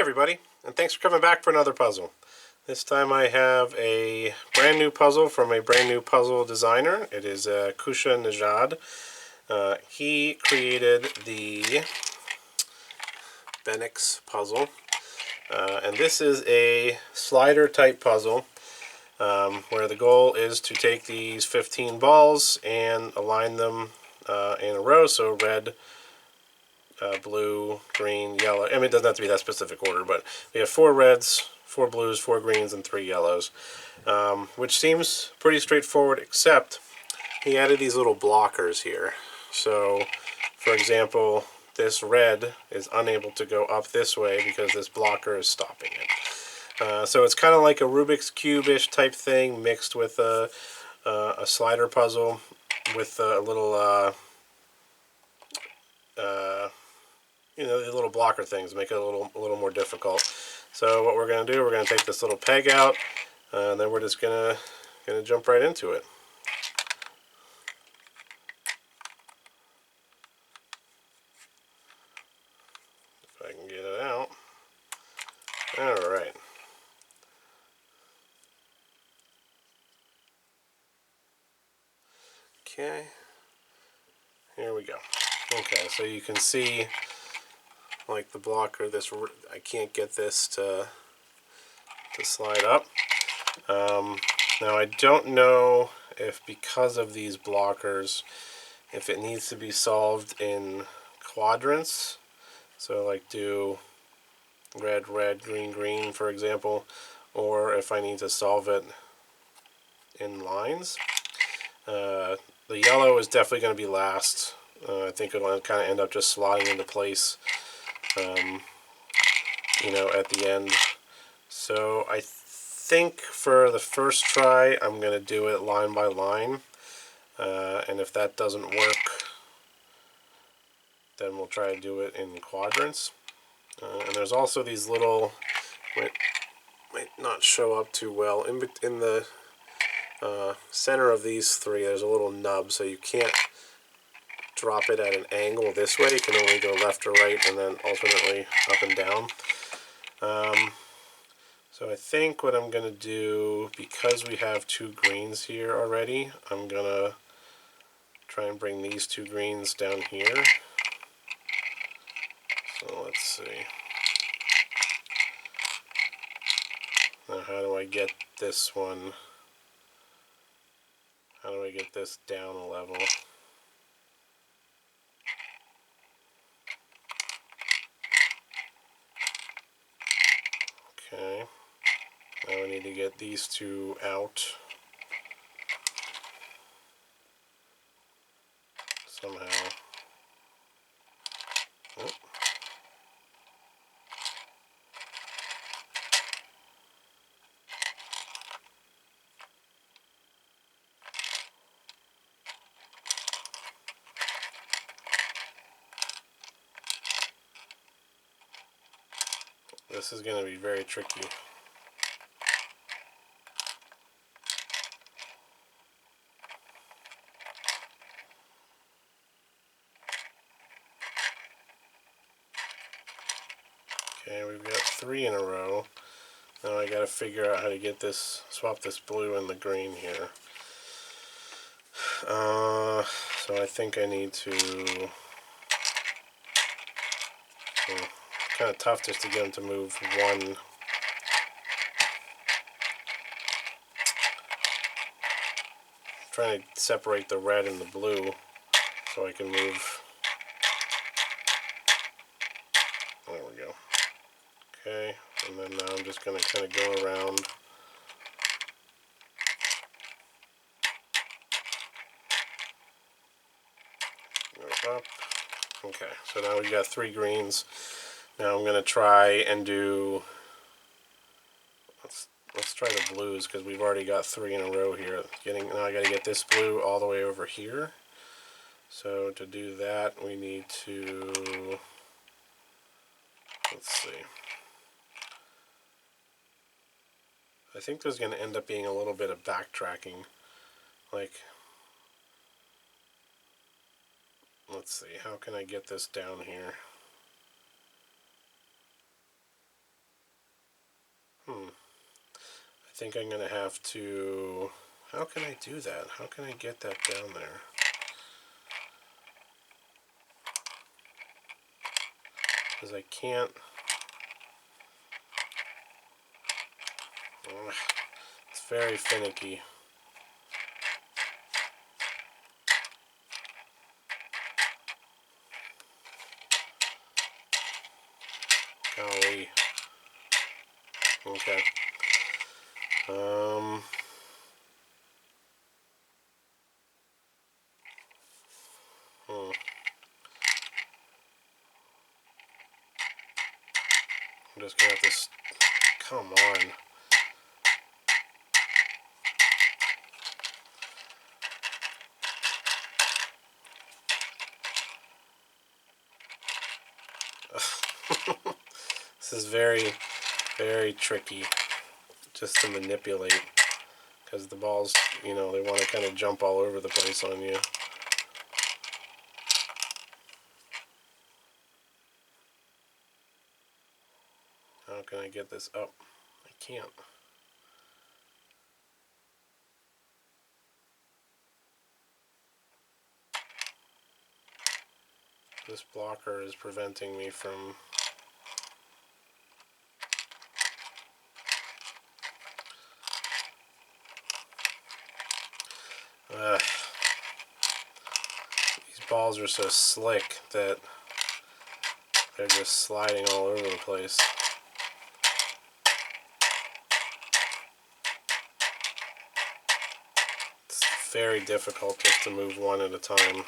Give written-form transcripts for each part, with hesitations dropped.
everybody, and thanks for coming back for another puzzle. This time I have a brand new puzzle from a brand new puzzle designer. It is Kousha Nejad. He created the Benix puzzle, and this is a slider type puzzle where the goal is to take these 15 balls and align them in a row, so red, blue, green, yellow. I mean, it doesn't have to be that specific order, but we have 4 reds, 4 blues, 4 greens, and 3 yellows, which seems pretty straightforward, except he added these little blockers here. So, for example, this red is unable to go up this way because this blocker is stopping it. So it's kind of like a Rubik's Cube-ish type thing mixed with a slider puzzle with a little you know, the little blocker things make it a little more difficult. So what we're going to do, we're going to take this little peg out, and then we're just going to jump right into it. If I can get it out. All right. Okay. Here we go. Okay, so you can see, like the blocker, this, I can't get this to slide up. Now I don't know if because of these blockers, if it needs to be solved in quadrants, so like do red, red, green, green, for example, or if I need to solve it in lines. The yellow is definitely going to be last. I think it'll kind of end up just sliding into place, you know, at the end. So I think for the first try, I'm going to do it line by line. And if that doesn't work, then we'll try to do it in quadrants. And there's also these little, might not show up too well, in the center of these 3, there's a little nub, so you can't drop it at an angle this way. You can only go left or right and then alternately up and down. So I think what I'm going to do, because we have 2 greens here already, I'm going to try and bring these 2 greens down here. So let's see. Now how do I get this one? How do I get this down a level? Okay. Now we need to get these 2 out somehow. Oh. This is going to be very tricky. Okay, we've got 3 in a row. Now I got to figure out how to get this, swap this blue and the green here. So I think I need to, kind of tough just to get them to move one. I'm trying to separate the red and the blue so I can move. There we go. Okay, and then now I'm just going to kind of go around. Go up. Okay, so now we've got 3 greens. Now I'm going to try and do, let's try the blues, because we've already got 3 in a row here. Now I got to get this blue all the way over here. So to do that, we need to, let's see. I think there's going to end up being a little bit of backtracking. Like, let's see, how can I get this down here? I think I'm going to have to... How can I do that? How can I get that down there? Because I can't... It's very finicky. Golly. Okay. I'm just gonna have to... Come on. This is very, very tricky just to manipulate, because the balls, you know, they want to kind of jump all over the place on you. How can I get this up? I can't. This blocker is preventing me from... these balls are so slick that they're just sliding all over the place. It's very difficult just to move one at a time.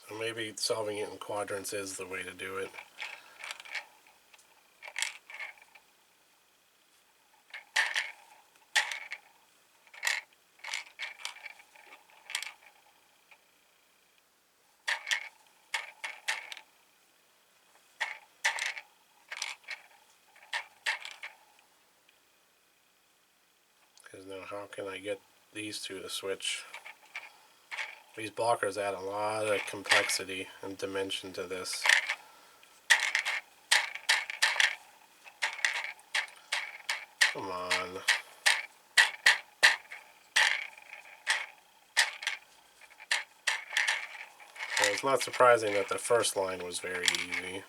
So maybe solving it in quadrants is the way to do it. Because now how can I get these two to switch? These blockers add a lot of complexity and dimension to this. Come on. So it's not surprising that the first line was very easy.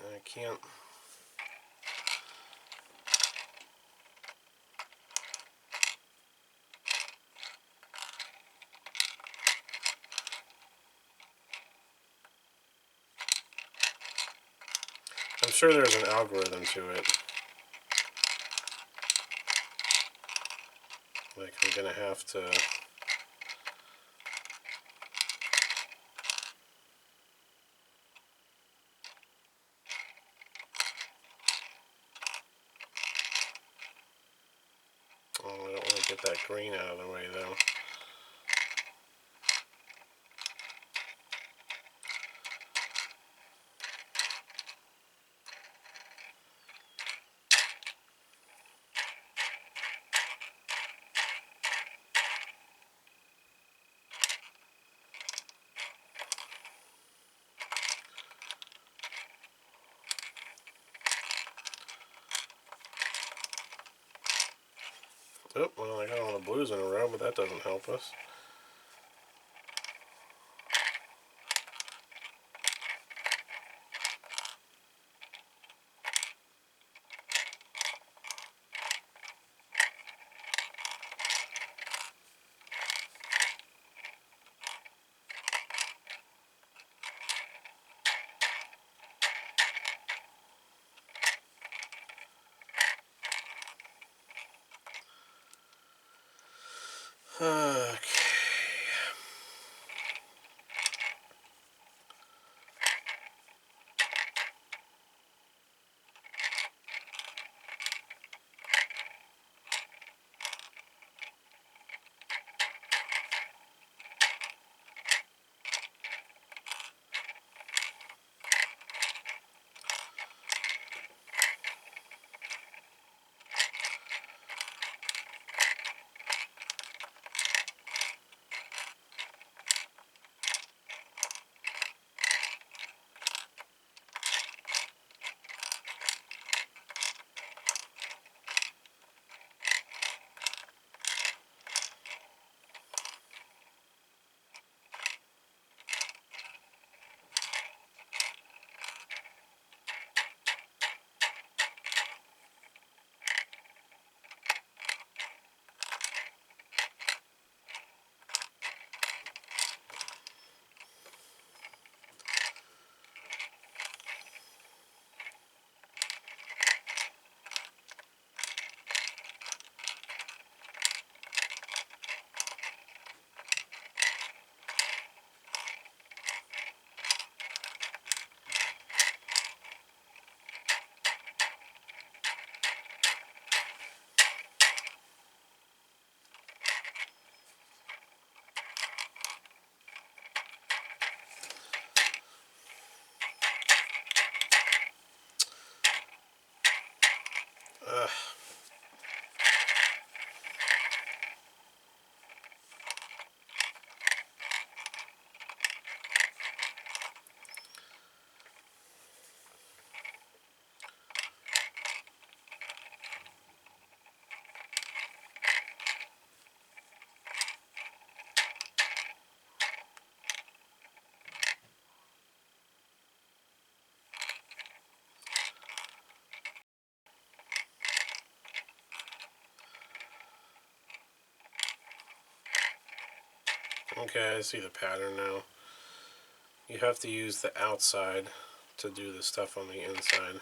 I can't. I'm sure there's an algorithm to it. Like, I'm gonna have to... Oh, I don't want to get that green out of the way, though. Oh, well, I got all the blues in a row, but that doesn't help us. Okay. Okay, I see the pattern now. You have to use the outside to do the stuff on the inside.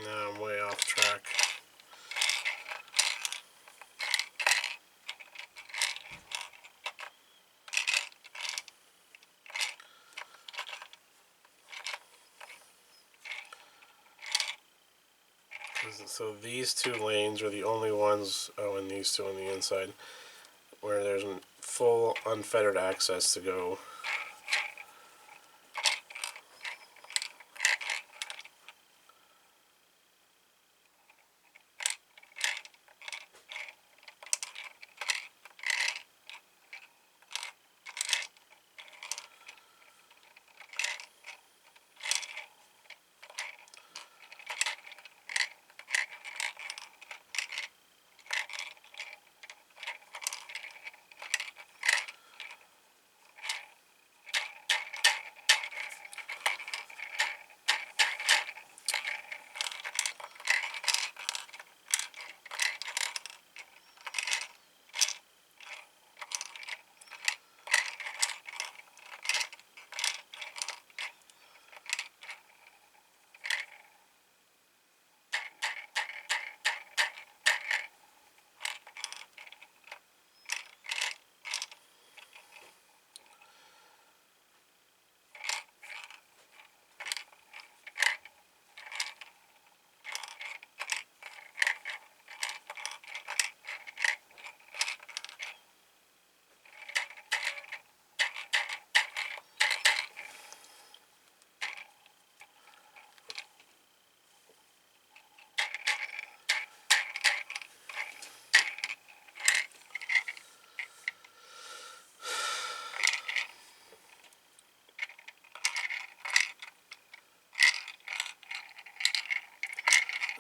Now I'm way off track. So these two lanes are the only ones, oh, and these two on the inside, where there's full unfettered access to go.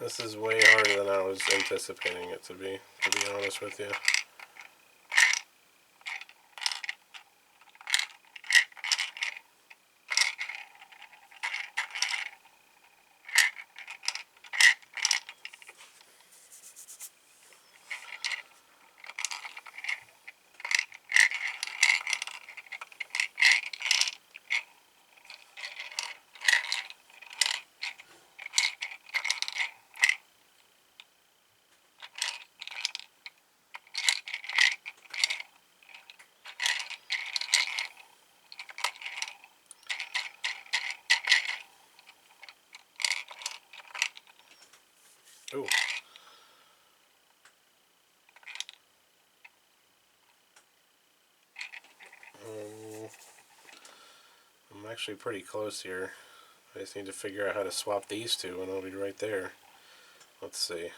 This is way harder than I was anticipating it to be honest with you. Ooh. I'm actually pretty close here. I just need to figure out how to swap these two and I'll be right there. Let's see.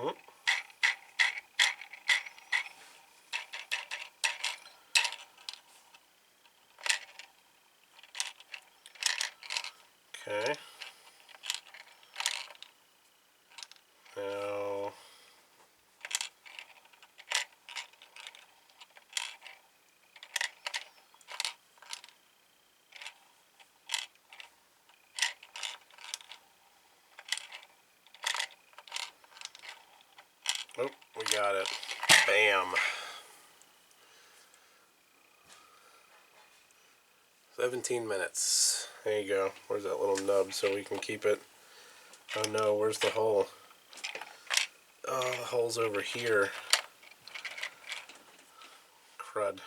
Oh. Okay. Now, oh, we got it. Bam. 17 minutes. There you go. Where's that little nub so we can keep it? Oh no, where's the hole? Oh, the hole's over here. Crud.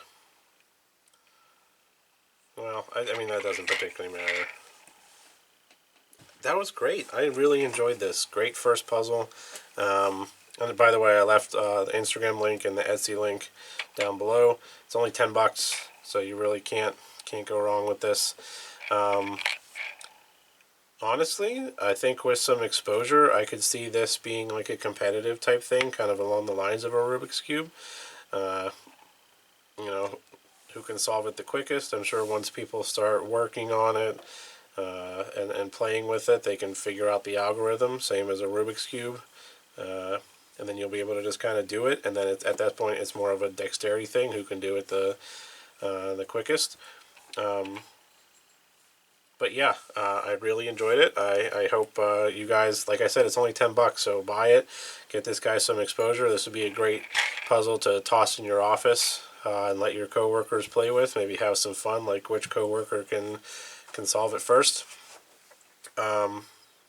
Well, I mean, that doesn't particularly matter. That was great. I really enjoyed this. Great first puzzle. And by the way, I left the Instagram link and the Etsy link down below. It's only $10, so you really can't go wrong with this. Honestly, I think with some exposure, I could see this being like a competitive type thing, kind of along the lines of a Rubik's Cube. You know, who can solve it the quickest? I'm sure once people start working on it and playing with it, they can figure out the algorithm, same as a Rubik's Cube. And then you'll be able to just kind of do it, and then at that point, it's more of a dexterity thing, who can do it the quickest. But yeah, I really enjoyed it. I hope you guys, like I said, it's only $10, so buy it. Get this guy some exposure. This would be a great puzzle to toss in your office and let your coworkers play with. Maybe have some fun, like which coworker can solve it first.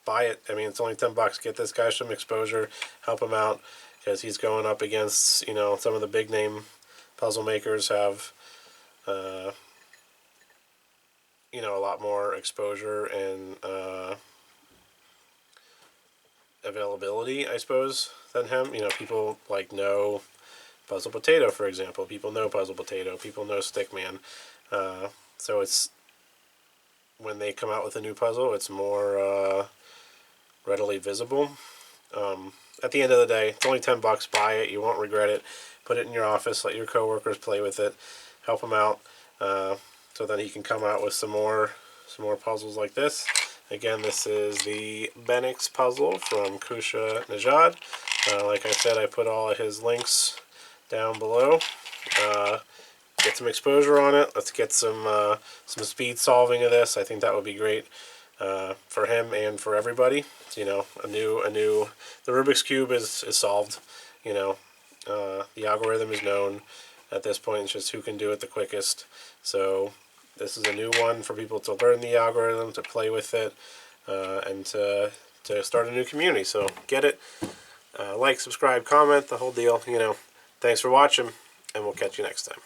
Buy it. I mean, it's only $10. Get this guy some exposure. Help him out, because he's going up against, you know, some of the big name puzzle makers have you know, a lot more exposure and availability, I suppose, than him. You know, people like know Puzzle Potato, for example. People know Puzzle Potato. People know Stickman. So it's, when they come out with a new puzzle, it's more readily visible. At the end of the day, it's only $10. Buy it. You won't regret it. Put it in your office. Let your coworkers play with it. Help them out. So then he can come out with some more puzzles like this. Again, this is the Benix puzzle from Kousha Nejad. Like I said, I put all of his links down below. Get some exposure on it. Let's get some speed solving of this. I think that would be great for him and for everybody. You know, the Rubik's Cube is solved. You know, the algorithm is known at this point. It's just who can do it the quickest. So this is a new one for people to learn the algorithm, to play with it, and to start a new community. So get it, like, subscribe, comment, the whole deal. Thanks for watching, and we'll catch you next time.